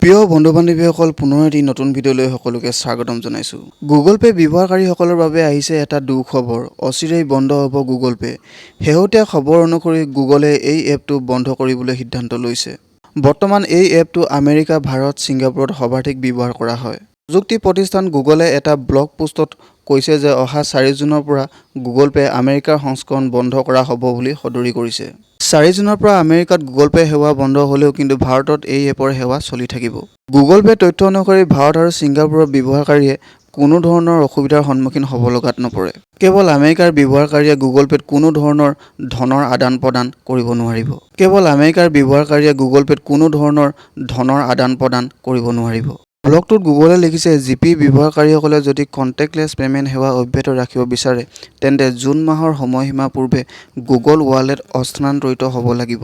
প্ৰিয় বন্ধু বান্ধৱীসকল পুনৰ এটি নতুন ভিডিঅ'লৈ সকলোকে স্বাগতম জনাইছোঁ। গুগল পে' ব্যৱহাৰকাৰীসকলৰ বাবে আহিছে এটা দুখবৰ। অচিৰেই বন্ধ হ'ব গুগল পে'। শেহতীয়া খবৰ অনুসৰি গুগলে এই এপটো বন্ধ কৰিবলৈ সিদ্ধান্ত লৈছে। বৰ্তমান এই এপটো আমেৰিকা, ভাৰত, ছিংগাপুৰত সৰ্বাধিক ব্যৱহাৰ কৰা হয়। প্ৰযুক্তি প্ৰতিষ্ঠান গুগলে এটা ব্লগ পোষ্টত কৈছে যে অহা 4 জুনৰ পৰা গুগল পে' আমেৰিকাৰ সংস্কৰণ বন্ধ কৰা হ'ব বুলি সদৰি কৰিছে। 4 জুনৰ পৰা আমেৰিকাত গুগল পে' সেৱা বন্ধ হ'লেও কিন্তু ভাৰতত এই এপৰ সেৱা চলি থাকিব। গুগল পে' তথ্য অনুসৰি ভাৰত আৰু ছিংগাপুৰৰ ব্যৱহাৰকাৰীয়ে কোনো ধৰণৰ অসুবিধাৰ সন্মুখীন হ'ব লগাত নপৰে। কেৱল আমেৰিকাৰ ব্যৱহাৰকাৰীয়ে গুগল পে'ত কোনো ধৰণৰ ধনৰ আদান-প্ৰদান কৰিব নোৱাৰিব। কেৱল আমেৰিকাৰ ব্যৱহাৰকাৰীয়ে গুগল পে'ত কোনো ধৰণৰ ধনৰ আদান-প্ৰদান কৰিব নোৱাৰিব। ব্লগটোত গুগলে লিখিছে, জিপি ব্যৱহাৰকাৰীসকলে যদি কণ্টেক্টলেছ পে'মেণ্ট সেৱা অব্যাহত ৰাখিব বিচাৰে তেন্তে জুন মাহৰ সময়সীমাৰ পূৰ্বে গুগল ৱালেট হস্তান্তৰিত হ'ব লাগিব।